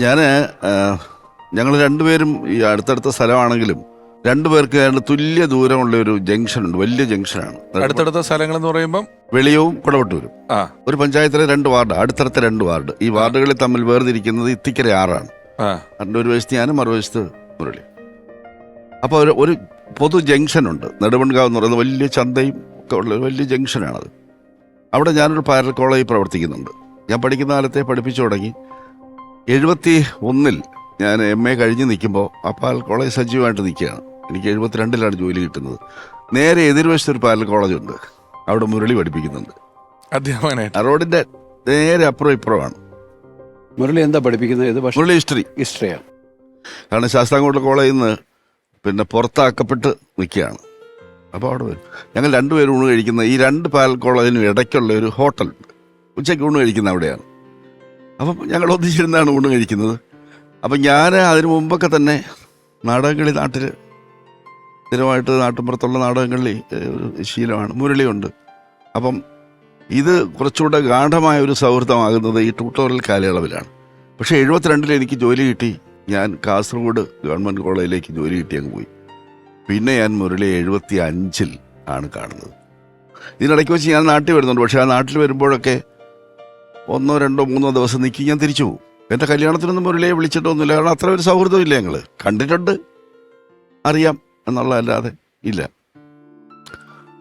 ഞാൻ ഞങ്ങൾ രണ്ടുപേരും ഈ അടുത്തടുത്ത സ്ഥലമാണെങ്കിലും രണ്ടുപേർക്ക് ഏതാണ്ട് തുല്യ ദൂരമുള്ള ഒരു ജംഗ്ഷൻ ഉണ്ട്. വലിയ ജംഗ്ഷനാണ്. അടുത്തടുത്ത സ്ഥലങ്ങൾ എന്ന് പറയുമ്പം വെളിയവും കുടവട്ടൂരും. ആ ഒരു പഞ്ചായത്തിലെ 2 വാർഡ്, അടുത്തടുത്ത 2 വാർഡ്. ഈ വാർഡുകളിൽ തമ്മിൽ വേർതിരിക്കുന്നത് ഇത്തിക്കര 6ആണ്. ആ അതിൻ്റെ ഒരു വശത്ത് ഞാനും മറുവശത്ത് മുരളി. അപ്പോൾ ഒരു പൊതു ജംഗ്ഷനുണ്ട്. നെടുമൺകാവ് എന്ന് പറയുന്നത് വലിയ ചന്തയും ഒക്കെ ഉള്ള ഒരു വലിയ ജംഗ്ഷനാണത്. അവിടെ ഞാനൊരു പാരൽ കോളേജിൽ പ്രവർത്തിക്കുന്നുണ്ട്. ഞാൻ പഠിക്കുന്ന കാലത്തെ പഠിപ്പിച്ചു തുടങ്ങി. 71 ഞാൻ MA കഴിഞ്ഞ് നിൽക്കുമ്പോൾ ആ പാരൽ കോളേജ് സജീവമായിട്ട് നിൽക്കുകയാണ്. എനിക്ക് 72 ജോലി കിട്ടുന്നത്. നേരെ എതിർവശത്തൊരു പാരൽ കോളേജുണ്ട്. അവിടെ മുരളി പഠിപ്പിക്കുന്നുണ്ട്. അധ്യാപകനായിട്ട് ആ റോഡിൻ്റെ നേരെ അപ്പുറം ഇപ്പുറമാണ്. മുരളി എന്താ പഠിപ്പിക്കുന്നത്? ഏത് ഭാഷ? മുരളി ഹിസ്റ്ററിയാണ്. കാരണം ശാസ്താംകോട്ട കോളേജിൽ നിന്ന് പിന്നെ പുറത്താക്കപ്പെട്ട് നിൽക്കുകയാണ്. അപ്പോൾ അവിടെ വരും. ഞങ്ങൾ രണ്ടുപേരും ഊണ് കഴിക്കുന്ന ഈ 2 പാരൽ കോളേജിനും ഇടയ്ക്കുള്ള ഒരു ഹോട്ടലുണ്ട്. ഉച്ചയ്ക്ക് ഊണ് കഴിക്കുന്ന അവിടെയാണ്. അപ്പം ഞങ്ങൾ ഒന്നിച്ചിരുന്നാണ് ഊണ് കഴിക്കുന്നത്. അപ്പം ഞാൻ അതിനു മുമ്പൊക്കെ തന്നെ നാടകങ്ങളി നാട്ടിൽ സ്ഥിരമായിട്ട് നാട്ടിൻപുറത്തുള്ള നാടകങ്ങളിൽ ശീലമാണ്. മുരളിയുണ്ട്. അപ്പം ഇത് കുറച്ചുകൂടെ ഗാഠമായ ഒരു സൗഹൃദമാകുന്നത് ഈ ട്യൂട്ടോറിയൽ കാലയളവിലാണ്. പക്ഷേ 72 എനിക്ക് ജോലി കിട്ടി. ഞാൻ കാസർഗോഡ് ഗവൺമെൻറ് കോളേജിലേക്ക് ജോലി കിട്ടി അങ്ങ് പോയി. പിന്നെ ഞാൻ മുരളി 75 ആണ് കാണുന്നത്. ഇതിനിടയ്ക്ക് വെച്ച് ഞാൻ നാട്ടിൽ വരുന്നുണ്ട്. പക്ഷേ ആ നാട്ടിൽ വരുമ്പോഴൊക്കെ 1, 2, 3 ദിവസം നിൽക്കി ഞാൻ തിരിച്ചു പോകും. എൻ്റെ കല്യാണത്തിനൊന്നും മുരളിയെ വിളിച്ചിട്ടൊന്നുമില്ല. കാരണം അത്ര ഒരു സൗഹൃദമില്ല. ഞങ്ങൾ കണ്ടിട്ടുണ്ട്, അറിയാം എന്നുള്ളതല്ലാതെ ഇല്ല.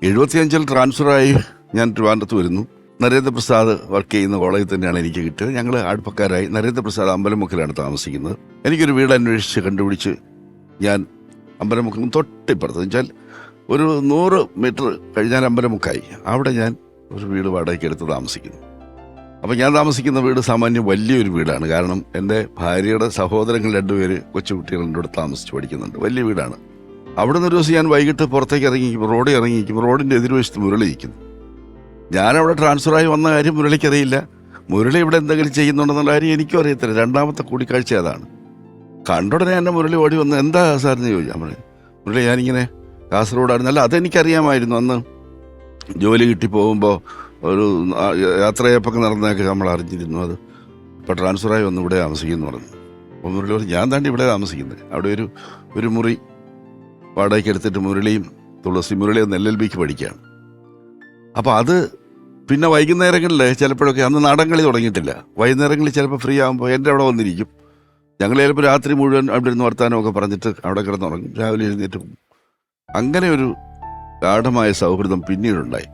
75 ട്രാൻസ്ഫറായി ഞാൻ ട്രിവാൻഡ്രത്ത് വരുന്നു. നരേന്ദ്രപ്രസാദ് വർക്ക് ചെയ്യുന്ന കോളേജിൽ തന്നെയാണ് എനിക്ക് കിട്ടിയത്. ഞങ്ങൾ അടുപ്പക്കാരായി. നരേന്ദ്രപ്രസാദ് അമ്പലമുക്കിലാണ് താമസിക്കുന്നത്. എനിക്കൊരു വീട് അന്വേഷിച്ച് കണ്ടുപിടിച്ച് ഞാൻ അമ്പലമുക്കിന് തൊട്ടിപ്പുറത്ത് വെച്ചാൽ ഒരു 100 മീറ്റർ കഴിഞ്ഞാൽ അമ്പലമുക്കായി. അവിടെ ഞാൻ ഒരു വീട് വാടകയ്ക്ക് എടുത്ത് താമസിക്കുന്നു. അപ്പം ഞാൻ താമസിക്കുന്ന വീട് സാമാന്യം വലിയൊരു വീടാണ്. കാരണം എൻ്റെ ഭാര്യയുടെ സഹോദരങ്ങൾ 2 പേര് കൊച്ചുകുട്ടികൾ എൻ്റെ കൂടെ താമസിച്ച് പഠിക്കുന്നുണ്ട്. വലിയ വീടാണ്. അവിടെ നിന്ന് ഒരു ദിവസം ഞാൻ വൈകിട്ട് പുറത്തേക്ക് ഇറങ്ങിയിരിക്കും. റോഡിൽ ഇറങ്ങിയിരിക്കും. റോഡിൻ്റെ എതിർവശത്ത് മുരളി ഇരിക്കുന്നു. ഞാനവിടെ ട്രാൻസ്ഫറായി വന്ന കാര്യം മുരളിക്കറിയില്ല. മുരളി ഇവിടെ എന്തെങ്കിലും ചെയ്യുന്നുണ്ടെന്നുള്ള കാര്യം എനിക്കും അറിയത്തില്ല. രണ്ടാമത്തെ കൂടിക്കാഴ്ച അതാണ്. കണ്ടുടനെ എന്നെ മുരളി ഓടി വന്ന് എന്താ സാറിന് ചോദിച്ചാൽ പറഞ്ഞു. മുരളി ഞാനിങ്ങനെ കാസർഗോഡായിരുന്നു. അല്ല അതെനിക്കറിയാമായിരുന്നു. അന്ന് ജോലി കിട്ടി പോകുമ്പോൾ ഒരു യാത്രയപ്പൊക്കെ നടന്നതൊക്കെ നമ്മൾ അറിഞ്ഞിരുന്നു. അത് ഇപ്പോൾ ട്രാൻസ്ഫറായി വന്ന് ഇവിടെ താമസിക്കുമെന്ന് പറഞ്ഞു. അപ്പോൾ മുരളി പറഞ്ഞു ഞാൻ താണ്ടി ഇവിടെ താമസിക്കുന്നത്. അവിടെ ഒരു മുറി വാടകയ്ക്ക് എടുത്തിട്ട് മുരളിയും മുരളി ഒന്ന് LLBക്ക് പഠിക്കുകയാണ്. അപ്പോൾ അത് പിന്നെ വൈകുന്നേരങ്ങളിൽ ചിലപ്പോഴൊക്കെ അന്ന് നാടൻകളി തുടങ്ങിയിട്ടില്ല. വൈകുന്നേരങ്ങളിൽ ചിലപ്പോൾ ഫ്രീ ആകുമ്പോൾ എൻ്റെ അവിടെ വന്നിരിക്കും. ഞങ്ങൾ ചിലപ്പോൾ രാത്രി മുഴുവൻ അവിടെ ഇരുന്ന് വർത്താനമൊക്കെ പറഞ്ഞിട്ട് അവിടെ കിടന്നുറങ്ങും. രാവിലെ എഴുന്നേറ്റ് പോകും. അങ്ങനെ ഒരു ഗാഢമായ സൗഹൃദം പിന്നീടുണ്ടായി.